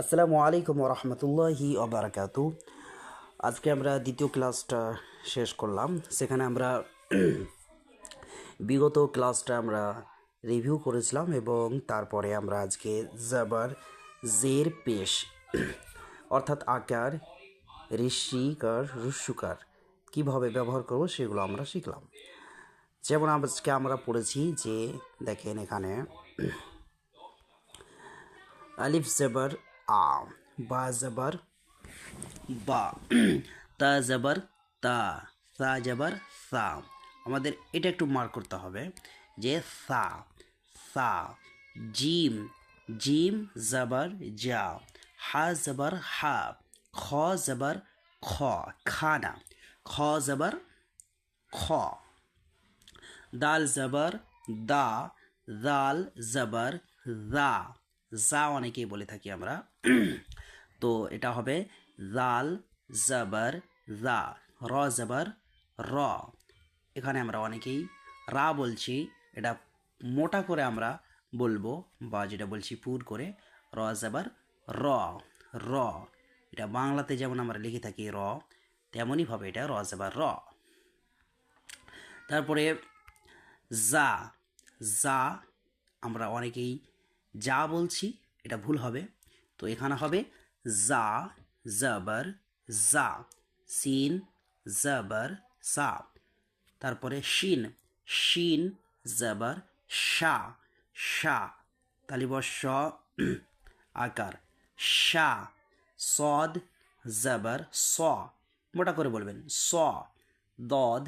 আসসালামু আলাইকুম রহমতুল্লাহি ওবারাকাতু। আজকে আমরা দ্বিতীয় ক্লাসটা শেষ করলাম। সেখানে আমরা বিগত ক্লাসটা আমরা রিভিউ করেছিলাম এবং তারপরে আমরা আজকে জাবার জের পেশ অর্থাৎ আকার ঋষিকার রুস্যুকার কীভাবে ব্যবহার করব সেগুলো আমরা শিখলাম। যেমন আজকে আমরা পড়েছি যে দেখেন এখানে আলিফ জবর আ, বা জবর বা, তা জবর তা, সা জবর সা। আমাদের এটা একটু মার্ক করতে হবে যে সা সা, জিম জিম জবর যা, হা জবর হা, খ জবর খ খানা, খ জবর খ, দাল জবর দা, দাল জবর দা, যা অনেকেই বলে থাকি আমরা। তো এটা হবে জাল জবর জা, র জবর র। এখানে আমরা অনেকেই রা বলছি, এটা মোটা করে আমরা বলবো, বা যেটা বলছি পুর করে, র জবর র র। এটা বাংলাতে যেমন আমরা লিখে থাকি র, তেমনইভাবে এটা র জবর র। তারপরে যা, যা আমরা অনেকেই যা বলছি, এটা ভুল হবে। তো এখানে হবে যা জবর যা, সিন জবর সা। তারপরে শিন, শিন জবর শা, শা তালিবর শ আকার শা, সদ জবর স, মোটা করে বলবেন স, দদ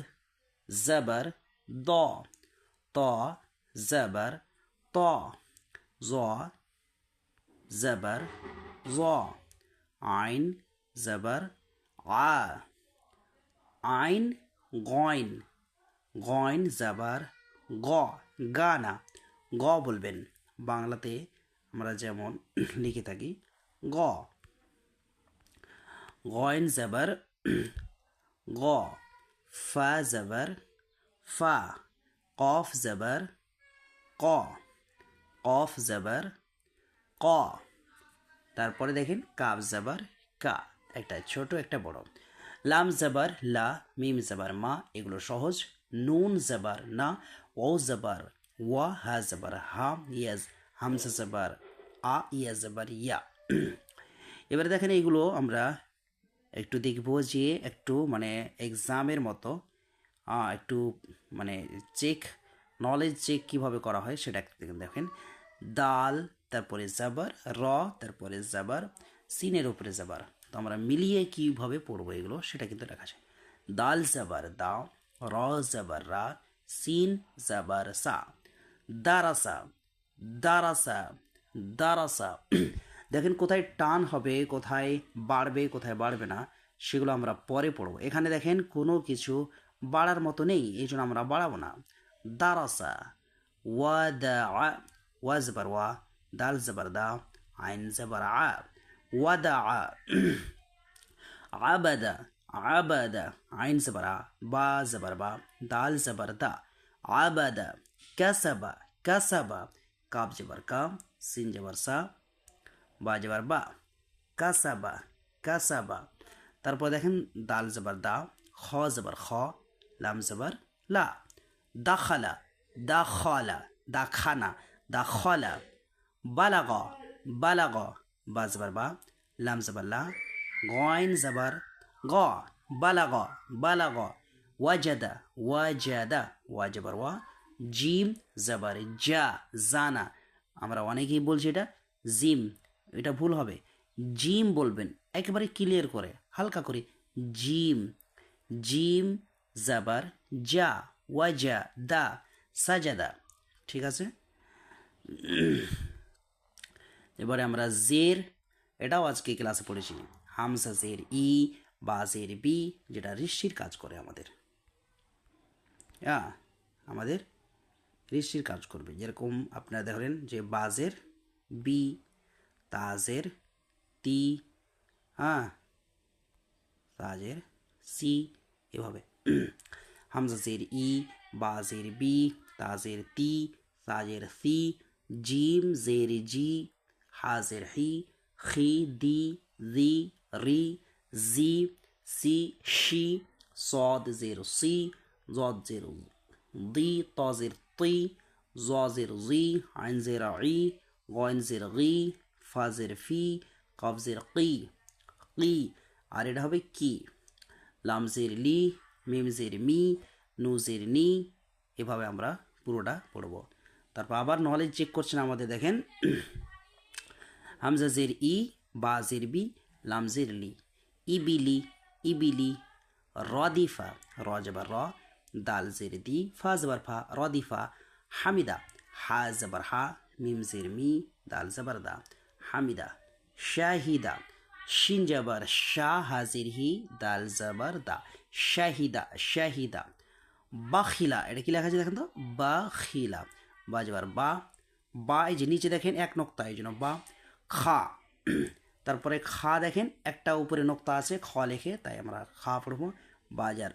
জবর দ, ত জবর ত, জ জবর জ, আইন জবর আ, আইন গয়ন, গয়ন জবর গ, গানা গ বলবেন। বাংলাতে আমরা যেমন লিখে থাকি গ, গয়ন জবর গ, ফা জবর ফা, কফ জবর ক, কফ জবর ক। তারপরে দেখেন কাফ জবর কা, একটা ছোট একটা বড়। লাম জবর লা, মিম জবর মা, এগুলো সহজ। নুন জবর না, ও জবর ওয়া, হা জবর হা, ইয়াজ হামজা জবর আ, ইয়া জবর ইয়া। এবারে দেখেন এইগুলো আমরা একটু দেখবো যে একটু মানে এক্সামের মতো একটু মানে চেক, নলেজ চেক কীভাবে করা হয় সেটা দেখেন। দাল, তারপরে জাবার, র, তারপরে জাবার, সিনের উপরে জাবার। তো আমরা মিলিয়ে কীভাবে পড়বো এগুলো সেটা কিন্তু দেখা যায়। দাল জাবার দা, র জাবার রা, সিন জাবার সা, দারাসা দারাসা দারাসা। দেখেন কোথায় টান হবে, কোথায় বাড়বে, কোথায় বাড়বে না, সেগুলো আমরা পরে পড়ব। এখানে দেখেন কোনো কিছু বাড়ার মতো নেই, এই জন্য আমরা বাড়াবো না। দারাসা ওয়া দা, ওয়া জবর ওয়া, দাল জবর দা, আইন জবর আ, ওয়া দা আ। আবাদা, আবাদা আইন জবর আ, বা জবর বা, দাল জবর দা, আবাদা। কাসাবা, কাসাবা, কাব জবর কা, সিন জবর সা, বা জবর বা, কাসাবা কাসাবা। তারপর দেখেন দাল জবর দা, খ জবর খ, লাম জবর লা, দাখালা দাখালা, দাখানা দাখালা। বালাগ, বালাগ, বা জবর বা, লাম জবর লা, গয়ন জবর গ, বালাগ বালাগ। ওয়াজাদা, ওয়াজাদা, ওয়া জবর ওয়া, জিম জবর যা, জানা। আমরা অনেকেই বলছি এটা জিম, এটা ভুল হবে। জিম বলবেন একেবারে ক্লিয়ার করে, হালকা করে জিম, জিম জাবার যা, ওয়াজা দা, সাজাদা। ঠিক আছে। এবারে আমরা জের, এটাও আজকে ক্লাসে পড়েছি। হামজা জের ই, বা জের বি, যেটা ঋষির কাজ করে আমাদের, আমাদের ঋষির কাজ করবে। যেরকম আপনারা দেখলেন যে বাজের বি, তাজের তি, তাজের সি, এভাবে। হামজা জের ই, বা জের বি, তাজের তি, তাজের সি, জিম জের জি, হাজের হি, খি দি রি রি জি সি শি صاد زير سي ضاد زير ضي طا زير طي ظا زير ظي عين زير عي غين زير غي ফা জের ফি কফ জের কি কি আর এটা হবে কি লাম জের লি মিম জের মি নু জের নি এভাবে আমরা পুরোটা পড়ব তারপর আবার নলেজ চেক করছেন আমাদের দেখেন হামজা জের ই বা জের বি লাম জের লি ইবিলি ইবিলি রদিফা র জবর র দাল জের দি ফা জবর ফা রদিফা হামিদা হা জবর হা মিম জের মি দাল জবর দা হামিদা শাহিদা শিন জবর শাহ হাজির হি দাল জবর দা শাহিদা শাহিদা বাখিলা এটা কি লেখা আছে দেখেন তো বাখিলা বা জবর বা বা এই যে নিচে দেখেন এক নোক্তা এই জন্য বা খা তারপরে খা দেখেন একটা উপরে নোক্তা আছে খ লেখে তাই আমরা খা পড়বো বাজার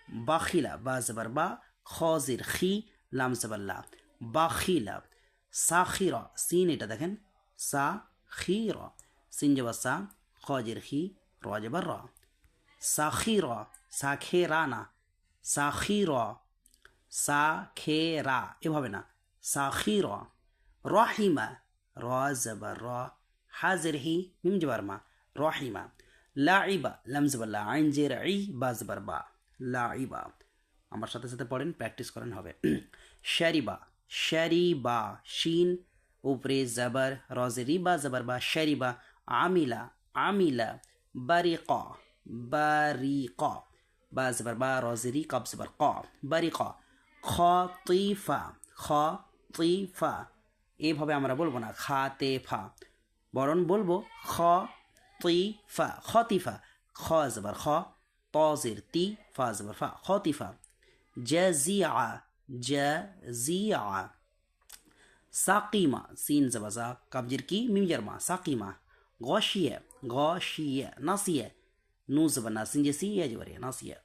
বাখিলা বা জবর বা খজির খি লাম জবর লা বাখিলা সাখিরা সিন এটা দেখেন সা খিরা সিন জবর সা খজির খি র জবর র সাখিরা সাখেরানা সাখিরা সাখেরা এভাবে না সাখিরা রহিমা র জবর র হাজির হি মিম জবর মা রহিমা লাইবা লাম জবর লা আইন জের ই বা জবর বা লাইবা আমার সাথে সাথে পড়েন প্র্যাকটিস করেন হবে শারিবা শারিবা শিন উপরে জবর রজেরি বা জবর বা শারিবা আমিলা আমিলা বারিকা বারিকা বা জবর বা রজেরি কব জবর ক বারিকা খতিফা খতিফা এভাবে আমরা বলবো না খাতেফা বরং বলবো খতিফা খতিফা খ জবর খ طازر تي فا زبر فا خاطفة جزيعة جزيعة ساقيمة سين زبر زا كبجر كي ميم جرما ساقيمة غاشية غاشية ناسية نو زبر নাসিন জেসি এজবরে নাসিয়া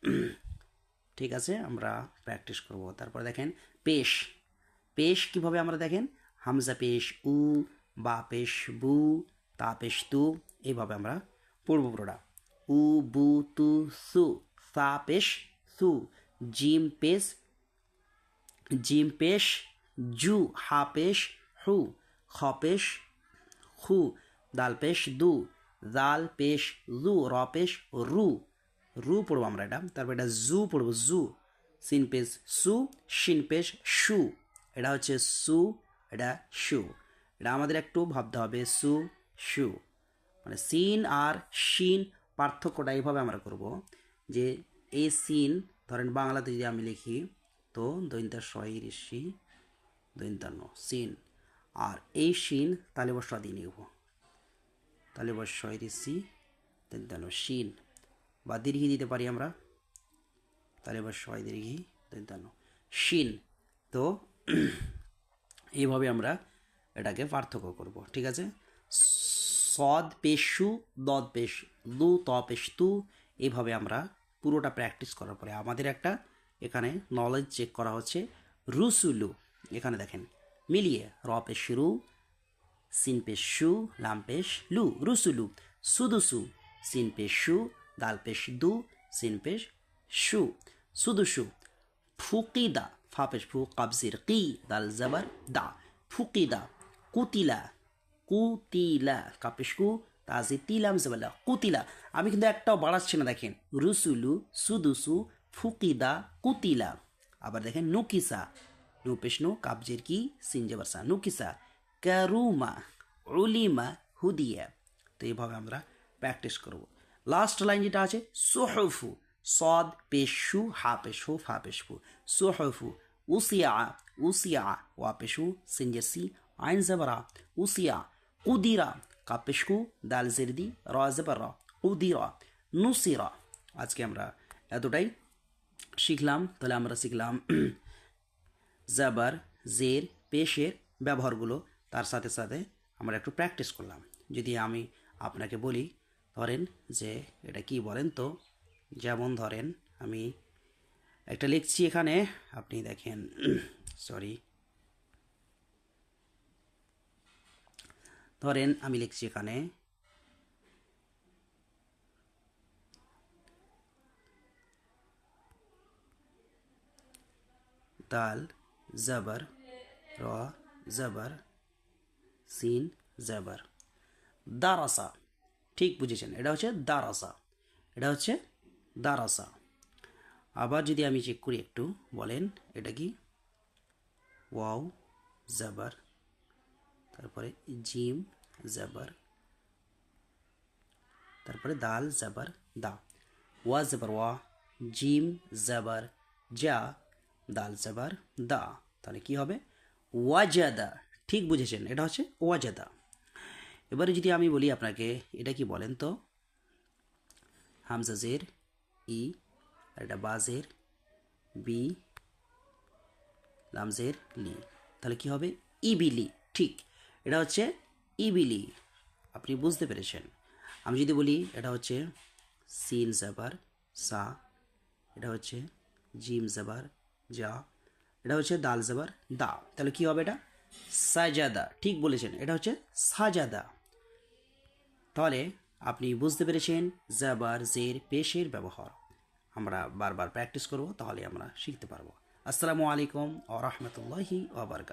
ঠিক আছে আমরা প্র্যাকটিস করব তারপর দেখেন পেশ পেশ কিভাবে আমরা দেখেন হামজা পেশ উ বা পেশ বু তা পেশ তু এইভাবে আমরা পড়ব পুরোটা উ বু তু সু সা পেশ সু জিম পেশ জু হা পেশ হু খ পেশ হু দাল পেশ দু দাল পেশ জু র পেশ রু রু পড়বো আমরা এটা তারপর এটা জু পড়বো জু সিন পেশ সু শিন পেশ শু এটা হচ্ছে সু এটা শু এটা আমাদের একটু ভাবতে হবে সু শু মানে সিন আর শিন পার্থক্যটা এইভাবে আমরা করব যে এই সিন ধরেন বাংলাতে যদি আমি লিখি তো দৈন্তা শহীষি দৈন্তান্ন সিন আর এই শিন তালিবস্য দিয়ে নিব তালিবস্য শহীষি দৈন্তান্ন শিন বা দীর্ঘি দিতে পারি আমরা তালিবস্য দীর্ঘি দৈন্তান্ন শিন তো এইভাবে আমরা এটাকে পার্থক্য করব ঠিক আছে সদ পেশু দদ পেশ লু ত পেশ তু এইভাবে আমরা পুরোটা প্র্যাকটিস করার পরে আমাদের একটা এখানে নলেজ চেক করা হচ্ছে রুসুলু এখানে দেখেন মিলিয়ে র পেশ রু সিন পেশ শু লাম পেশ লু রুসুলু সুদুসু সিন পেশ শু দাল পেশ দু সিন পেশ শু সুদুসু ফুকিদা ফা পেশ ফু কাবজির কি দাল জবর দা ফুকিদা কুতিলা কুতিলা কাপেশকু তাজি তিলাম জবলা কুতিলা আমি কিন্তু একটাও বাড়াচ্ছি না দেখেন রুসুলু সুদুসু ফুকিদা কুতিলা আবার দেখেন নুকিসা নু পেশনু কাবজের কি সিনজবরসা নুকিসা কারুমা উলিমা হুদিয়া তো এইভাবে আমরা প্র্যাকটিস করব লাস্ট লাইন যেটা আছে সুহুফু সদ পেশু হা পেশু ফা পেশু সুহুফু উসিয়া উসিয়া ওয়া পেশু সিনজেসি আইন জবরা উসিয়া কুদিরা কাপেশকু দাল জেরদি রা জবর রা কুদিরা নুসিরা আজকে আমরা এতটাই শিখলাম তাহলে আমরা শিখলাম জবর জের পেশের ব্যবহারগুলো তার সাথে সাথে আমরা একটু প্র্যাকটিস করলাম যদি আমি আপনাকে বলি ধরেন যে এটা কি বলেন তো যেমন ধরেন আমি একটা লিখছি এখানে আপনি দেখেন সরি ধরেন আমি লিখছি এখানে দাল জবর, র জবর, সিন জবর। দারাসা, ঠিক বুঝেছেন, এটা হচ্ছে দারাসা, এটা হচ্ছে দারাসা। আবার যদি আমি চেক করি একটু, বলেন এটা কি? ওয়াও জবর, তারপরে জিম জবর, তারপরে দাল জবর দা, ওয়া জবর ওয়া, জিম জবর যা, দাল জবর দা। তাহলে কি হবে? ওয়াজাদা। ঠিক বুঝেছেন, এটা হচ্ছে ওয়াজাদা। এবারে যদি আমি বলি আপনাকে, এটা কি বলেন তো? হামজা জের ই, আর এটা বাজের বি, লামজের লি, তাহলে কি হবে? ইবিলি। ঠিক, এটা হচ্ছে ইবিলি। আপনি বুঝতে পেরেছেন। আমি যদি বলি এটা হচ্ছে সিন জাবার সা, এটা হচ্ছে জিম জাবার যা, এটা হচ্ছে দাল জাবার দা, তাহলে কি হবে? এটা সাজাদা। ঠিক বলেছেন, এটা হচ্ছে সাজাদা। তাহলে আপনি বুঝতে পেরেছেন জাবার জের পেশের ব্যবহার। আমরা বারবার প্র্যাকটিস করব, তাহলে আমরা শিখতে পারবো। আসসালামু আলাইকুম ওয়া রাহমাতুল্লাহি ওয়া বারাকাতুহু।